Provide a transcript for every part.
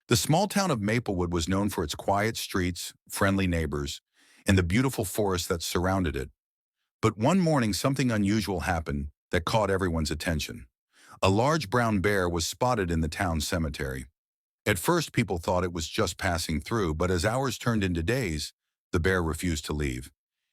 The small town of Maplewood was known for its quiet streets, friendly neighbors, and the beautiful forest that surrounded it. But one morning, something unusual happened that caught everyone's attention. A large brown bear was spotted in the town cemetery. At first, people thought it was just passing through, but as hours turned into days, the bear refused to leave.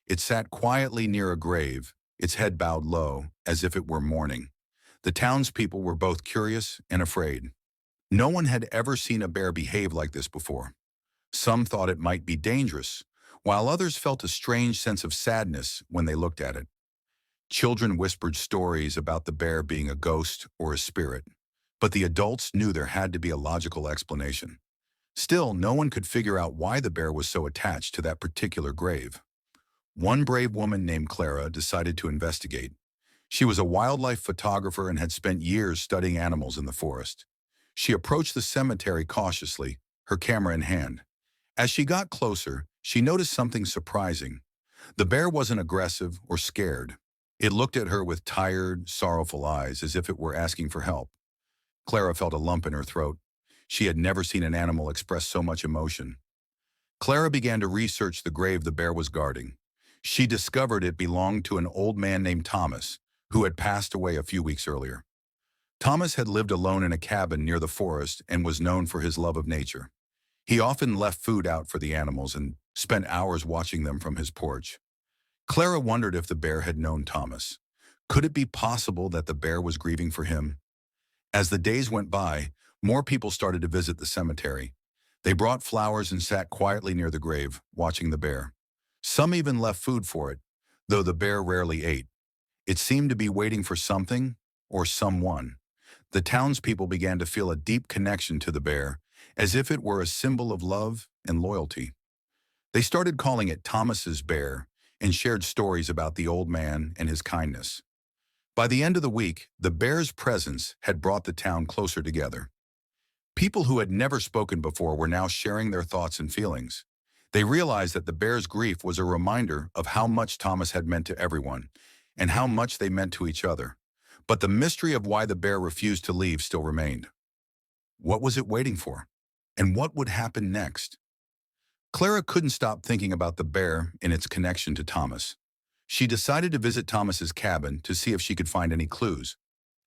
It sat quietly near a grave, its head bowed low, as if it were mourning. The townspeople were both curious and afraid. No one had ever seen a bear behave like this before. Some thought it might be dangerous, while others felt a strange sense of sadness when they looked at it. Children whispered stories about the bear being a ghost or a spirit, but the adults knew there had to be a logical explanation. Still, no one could figure out why the bear was so attached to that particular grave. One brave woman named Clara decided to investigate. She was a wildlife photographer and had spent years studying animals in the forest. She approached the cemetery cautiously, her camera in hand. As she got closer, she noticed something surprising. The bear wasn't aggressive or scared. It looked at her with tired, sorrowful eyes, as if it were asking for help. Clara felt a lump in her throat. She had never seen an animal express so much emotion. Clara began to research the grave the bear was guarding. She discovered it belonged to an old man named Thomas, who had passed away a few weeks earlier. Thomas had lived alone in a cabin near the forest and was known for his love of nature. He often left food out for the animals and spent hours watching them from his porch. Clara wondered if the bear had known Thomas. Could it be possible that the bear was grieving for him? As the days went by, more people started to visit the cemetery. They brought flowers and sat quietly near the grave, watching the bear. Some even left food for it, though the bear rarely ate. It seemed to be waiting for something or someone. The townspeople began to feel a deep connection to the bear, as if it were a symbol of love and loyalty. They started calling it Thomas's bear and shared stories about the old man and his kindness. By the end of the week, the bear's presence had brought the town closer together. People who had never spoken before were now sharing their thoughts and feelings. They realized that the bear's grief was a reminder of how much Thomas had meant to everyone and how much they meant to each other. But the mystery of why the bear refused to leave still remained. What was it waiting for? And what would happen next? Clara couldn't stop thinking about the bear and its connection to Thomas. She decided to visit Thomas's cabin to see if she could find any clues.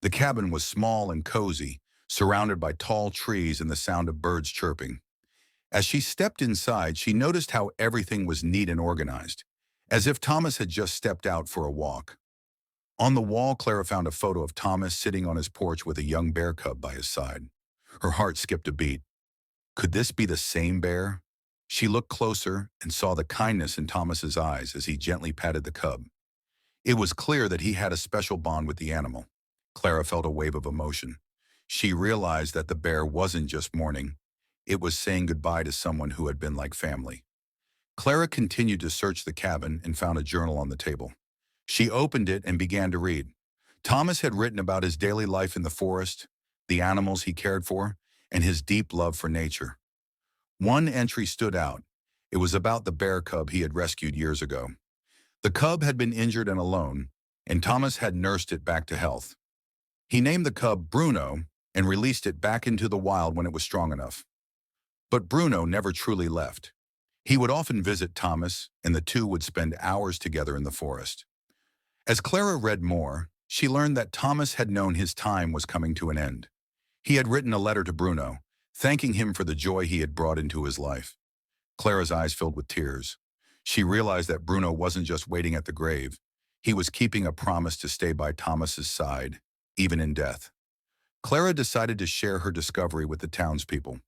The cabin was small and cozy, surrounded by tall trees and the sound of birds chirping. As she stepped inside, she noticed how everything was neat and organized, as if Thomas had just stepped out for a walk. On the wall, Clara found a photo of Thomas sitting on his porch with a young bear cub by his side. Her heart skipped a beat. Could this be the same bear? She looked closer and saw the kindness in Thomas's eyes as he gently patted the cub. It was clear that he had a special bond with the animal. Clara felt a wave of emotion. She realized that the bear wasn't just mourning. It was saying goodbye to someone who had been like family. Clara continued to search the cabin and found a journal on the table. She opened it and began to read. Thomas had written about his daily life in the forest, the animals he cared for, and his deep love for nature. One entry stood out. It was about the bear cub he had rescued years ago. The cub had been injured and alone, and Thomas had nursed it back to health. He named the cub Bruno and released it back into the wild when it was strong enough. But Bruno never truly left. He would often visit Thomas, and the two would spend hours together in the forest. As Clara read more, she learned that Thomas had known his time was coming to an end. He had written a letter to Bruno, thanking him for the joy he had brought into his life. Clara's eyes filled with tears. She realized that Bruno wasn't just waiting at the grave. He was keeping a promise to stay by Thomas's side, even in death. Clara decided to share her discovery with the townspeople.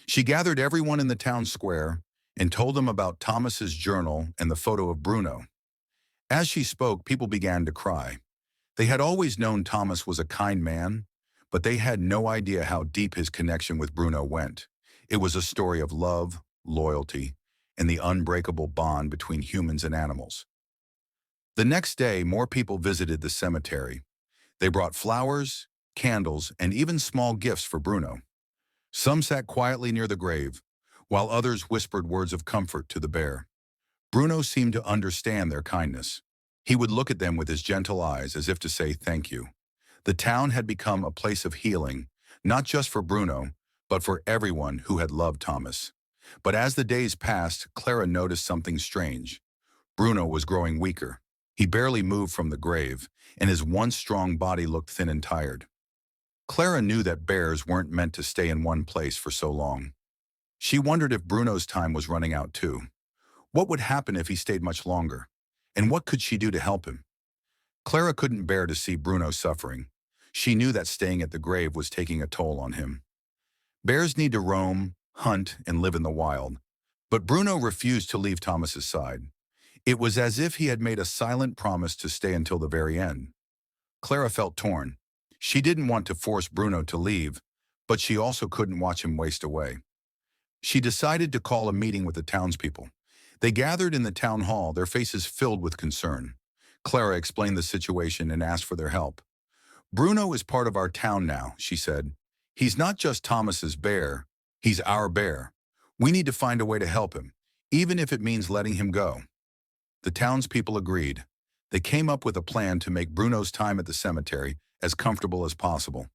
She gathered everyone in the town square and told them about Thomas's journal and the photo of Bruno. As she spoke, people began to cry. They had always known Thomas was a kind man, but they had no idea how deep his connection with Bruno went. It was a story of love, loyalty, and the unbreakable bond between humans and animals. The next day, more people visited the cemetery. They brought flowers, candles, and even small gifts for Bruno. Some sat quietly near the grave, while others whispered words of comfort to the bear. Bruno seemed to understand their kindness. He would look at them with his gentle eyes as if to say thank you. The town had become a place of healing, not just for Bruno, but for everyone who had loved Thomas. But as the days passed, Clara noticed something strange. Bruno was growing weaker. He barely moved from the grave, and his once strong body looked thin and tired. Clara knew that bears weren't meant to stay in one place for so long. She wondered if Bruno's time was running out too. What would happen if he stayed much longer? And what could she do to help him? Clara couldn't bear to see Bruno suffering. She knew that staying at the grave was taking a toll on him. Bears need to roam, hunt, and live in the wild. But Bruno refused to leave Thomas's side. It was as if he had made a silent promise to stay until the very end. Clara felt torn. She didn't want to force Bruno to leave, but she also couldn't watch him waste away. She decided to call a meeting with the townspeople. They gathered in the town hall, their faces filled with concern. Clara explained the situation and asked for their help. "Bruno is part of our town now," she said. "He's not just Thomas's bear, he's our bear. We need to find a way to help him, even if it means letting him go." The townspeople agreed. They came up with a plan to make Bruno's time at the cemetery as comfortable as possible.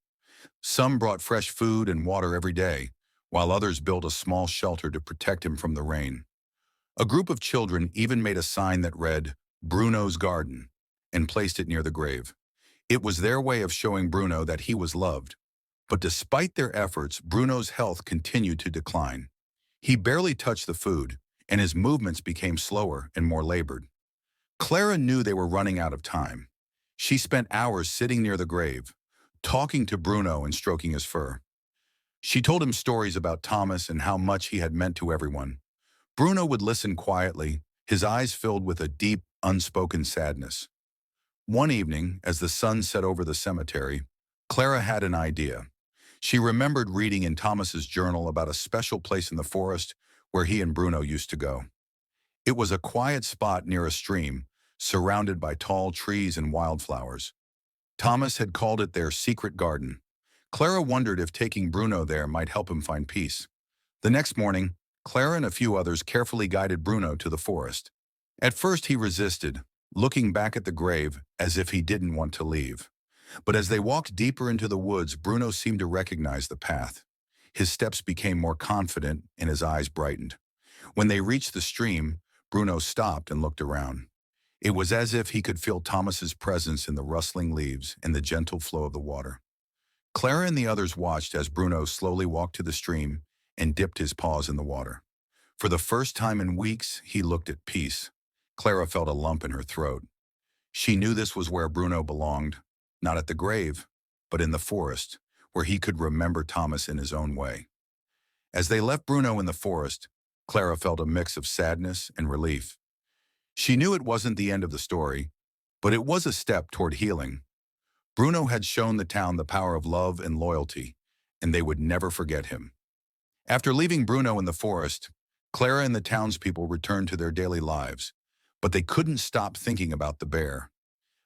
Some brought fresh food and water every day, while others built a small shelter to protect him from the rain. A group of children even made a sign that read, "Bruno's Garden," and placed it near the grave. It was their way of showing Bruno that he was loved. But despite their efforts, Bruno's health continued to decline. He barely touched the food, and his movements became slower and more labored. Clara knew they were running out of time. She spent hours sitting near the grave, talking to Bruno and stroking his fur. She told him stories about Thomas and how much he had meant to everyone. Bruno would listen quietly, his eyes filled with a deep, unspoken sadness. One evening, as the sun set over the cemetery, Clara had an idea. She remembered reading in Thomas's journal about a special place in the forest where he and Bruno used to go. It was a quiet spot near a stream, surrounded by tall trees and wildflowers. Thomas had called it their secret garden. Clara wondered if taking Bruno there might help him find peace. The next morning, Clara and a few others carefully guided Bruno to the forest. At first he resisted, looking back at the grave as if he didn't want to leave. But as they walked deeper into the woods, Bruno seemed to recognize the path. His steps became more confident and his eyes brightened. When they reached the stream, Bruno stopped and looked around. It was as if he could feel Thomas's presence in the rustling leaves and the gentle flow of the water. Clara and the others watched as Bruno slowly walked to the stream and dipped his paws in the water. For the first time in weeks, he looked at peace. Clara felt a lump in her throat. She knew this was where Bruno belonged, not at the grave, but in the forest, where he could remember Thomas in his own way. As they left Bruno in the forest, Clara felt a mix of sadness and relief. She knew it wasn't the end of the story, but it was a step toward healing. Bruno had shown the town the power of love and loyalty, and they would never forget him. After leaving Bruno in the forest, Clara and the townspeople returned to their daily lives, but they couldn't stop thinking about the bear.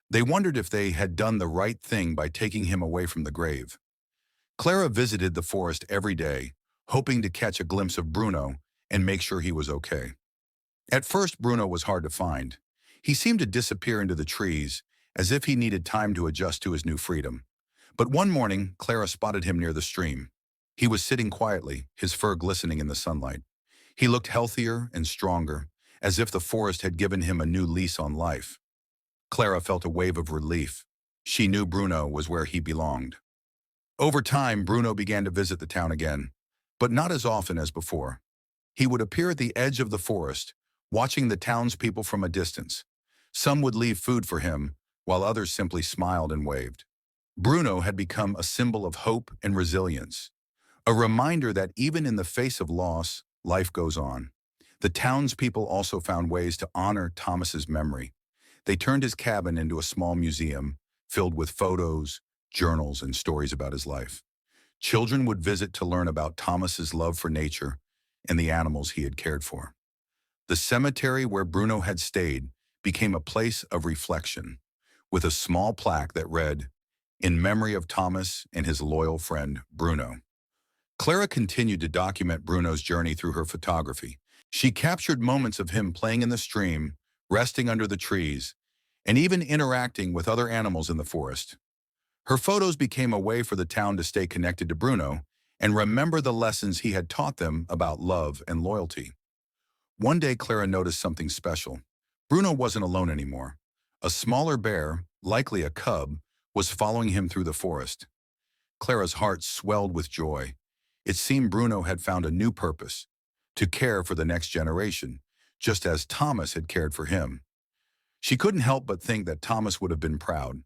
They wondered if they had done the right thing by taking him away from the grave. Clara visited the forest every day, hoping to catch a glimpse of Bruno and make sure he was okay. At first, Bruno was hard to find. He seemed to disappear into the trees, as if he needed time to adjust to his new freedom. But one morning, Clara spotted him near the stream. He was sitting quietly, his fur glistening in the sunlight. He looked healthier and stronger, as if the forest had given him a new lease on life. Clara felt a wave of relief. She knew Bruno was where he belonged. Over time, Bruno began to visit the town again, but not as often as before. He would appear at the edge of the forest, watching the townspeople from a distance. Some would leave food for him, while others simply smiled and waved. Bruno had become a symbol of hope and resilience, a reminder that even in the face of loss, life goes on. The townspeople also found ways to honor Thomas's memory. They turned his cabin into a small museum, filled with photos, journals, and stories about his life. Children would visit to learn about Thomas's love for nature and the animals he had cared for. The cemetery where Bruno had stayed became a place of reflection, with a small plaque that read, "In memory of Thomas and his loyal friend, Bruno." Clara continued to document Bruno's journey through her photography. She captured moments of him playing in the stream, resting under the trees, and even interacting with other animals in the forest. Her photos became a way for the town to stay connected to Bruno and remember the lessons he had taught them about love and loyalty. One day, Clara noticed something special. Bruno wasn't alone anymore. A smaller bear, likely a cub, was following him through the forest. Clara's heart swelled with joy. It seemed Bruno had found a new purpose, to care for the next generation, just as Thomas had cared for him. She couldn't help but think that Thomas would have been proud.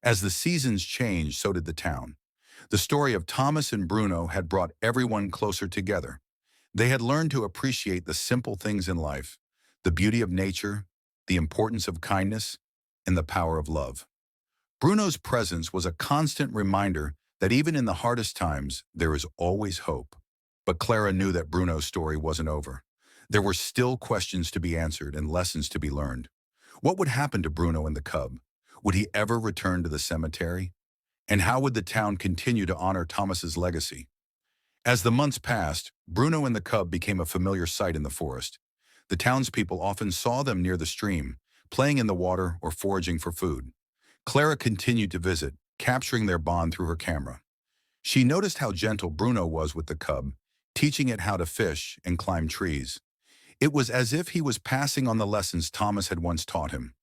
As the seasons changed, so did the town. The story of Thomas and Bruno had brought everyone closer together. They had learned to appreciate the simple things in life, the beauty of nature, the importance of kindness, and the power of love. Bruno's presence was a constant reminder that even in the hardest times, there is always hope. But Clara knew that Bruno's story wasn't over. There were still questions to be answered and lessons to be learned. What would happen to Bruno and the cub? Would he ever return to the cemetery? And how would the town continue to honor Thomas's legacy? As the months passed, Bruno and the cub became a familiar sight in the forest. The townspeople often saw them near the stream, playing in the water or foraging for food. Clara continued to visit, capturing their bond through her camera. She noticed how gentle Bruno was with the cub, teaching it how to fish and climb trees. It was as if he was passing on the lessons Thomas had once taught him.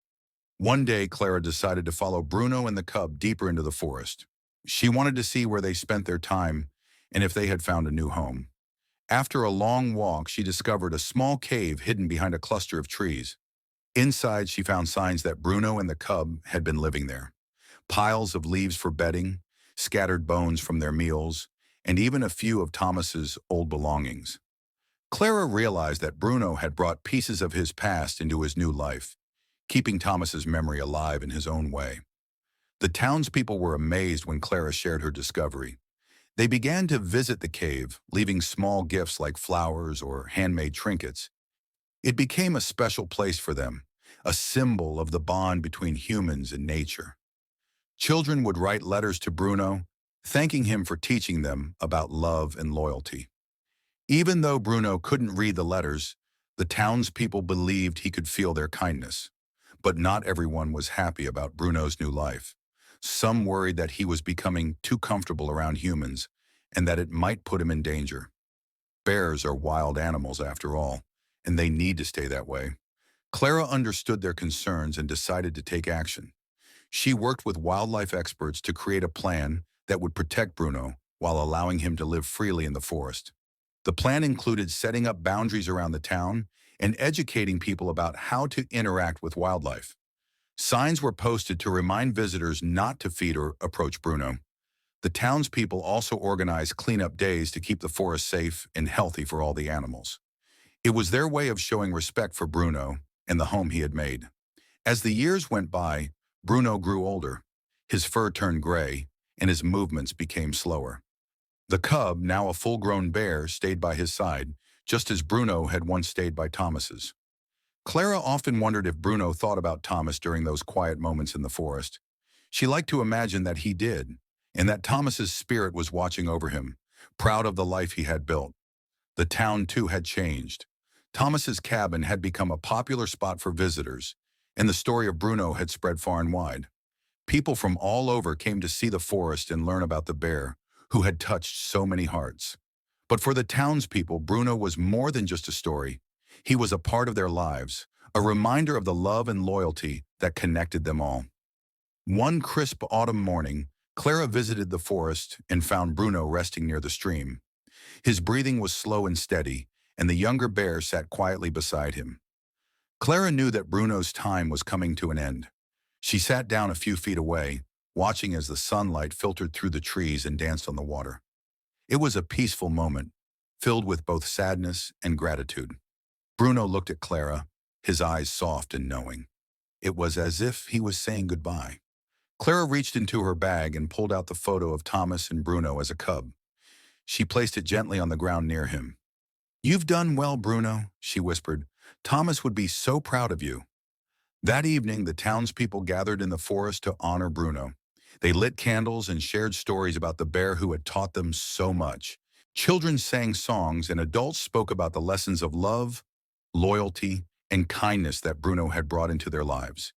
One day, Clara decided to follow Bruno and the cub deeper into the forest. She wanted to see where they spent their time and if they had found a new home. After a long walk, she discovered a small cave hidden behind a cluster of trees. Inside, she found signs that Bruno and the cub had been living there. Piles of leaves for bedding, scattered bones from their meals, and even a few of Thomas's old belongings. Clara realized that Bruno had brought pieces of his past into his new life, keeping Thomas's memory alive in his own way. The townspeople were amazed when Clara shared her discovery. They began to visit the cave, leaving small gifts like flowers or handmade trinkets. It became a special place for them, a symbol of the bond between humans and nature. Children would write letters to Bruno, thanking him for teaching them about love and loyalty. Even though Bruno couldn't read the letters, the townspeople believed he could feel their kindness. But not everyone was happy about Bruno's new life. Some worried that he was becoming too comfortable around humans and that it might put him in danger. Bears are wild animals after all, and they need to stay that way. Clara understood their concerns and decided to take action. She worked with wildlife experts to create a plan that would protect Bruno while allowing him to live freely in the forest. The plan included setting up boundaries around the town and educating people about how to interact with wildlife. Signs were posted to remind visitors not to feed or approach Bruno. The townspeople also organized cleanup days to keep the forest safe and healthy for all the animals. It was their way of showing respect for Bruno and the home he had made. As the years went by, Bruno grew older. His fur turned gray, and his movements became slower. The cub, now a full-grown bear, stayed by his side, just as Bruno had once stayed by Thomas's. Clara often wondered if Bruno thought about Thomas during those quiet moments in the forest. She liked to imagine that he did, and that Thomas's spirit was watching over him, proud of the life he had built. The town, too, had changed. Thomas's cabin had become a popular spot for visitors, and the story of Bruno had spread far and wide. People from all over came to see the forest and learn about the bear, who had touched so many hearts. But for the townspeople, Bruno was more than just a story. He was a part of their lives, a reminder of the love and loyalty that connected them all. One crisp autumn morning, Clara visited the forest and found Bruno resting near the stream. His breathing was slow and steady, and the younger bear sat quietly beside him. Clara knew that Bruno's time was coming to an end. She sat down a few feet away, watching as the sunlight filtered through the trees and danced on the water. It was a peaceful moment, filled with both sadness and gratitude. Bruno looked at Clara, his eyes soft and knowing. It was as if he was saying goodbye. Clara reached into her bag and pulled out the photo of Thomas and Bruno as a cub. She placed it gently on the ground near him. "You've done well, Bruno," she whispered. "Thomas would be so proud of you." That evening, the townspeople gathered in the forest to honor Bruno. They lit candles and shared stories about the bear who had taught them so much. Children sang songs and adults spoke about the lessons of love, loyalty, and kindness that Bruno had brought into their lives.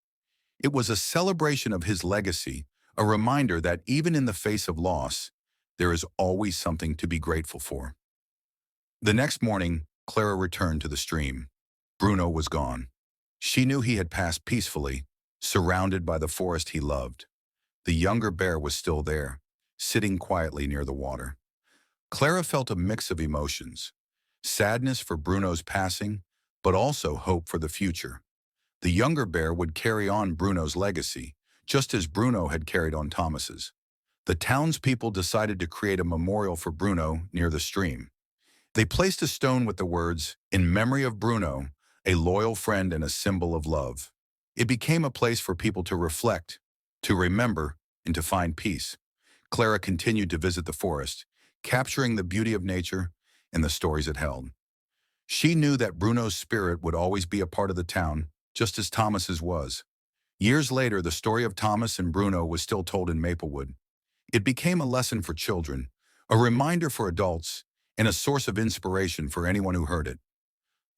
It was a celebration of his legacy, a reminder that even in the face of loss, There is always something to be grateful for. The next morning, Clara returned to the stream. Bruno was gone. She knew he had passed peacefully, surrounded by the forest he loved. The younger bear was still there, sitting quietly near the water. Clara felt a mix of emotions, sadness for Bruno's passing, but also hope for the future. The younger bear would carry on Bruno's legacy, just as Bruno had carried on Thomas's. The townspeople decided to create a memorial for Bruno near the stream. They placed a stone with the words, "In memory of Bruno, a loyal friend and a symbol of love." It became a place for people to reflect, to remember, and to find peace. Clara continued to visit the forest, capturing the beauty of nature and the stories it held. She knew that Bruno's spirit would always be a part of the town, just as Thomas's was. Years later, the story of Thomas and Bruno was still told in Maplewood. It became a lesson for children, a reminder for adults, and a source of inspiration for anyone who heard it.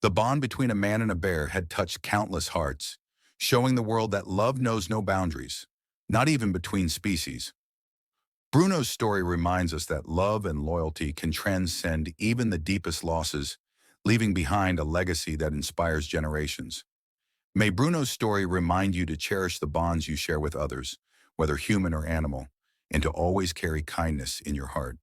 The bond between a man and a bear had touched countless hearts, showing the world that love knows no boundaries, not even between species. Bruno's story reminds us that love and loyalty can transcend even the deepest losses, leaving behind a legacy that inspires generations. May Bruno's story remind you to cherish the bonds you share with others, whether human or animal, and to always carry kindness in your heart.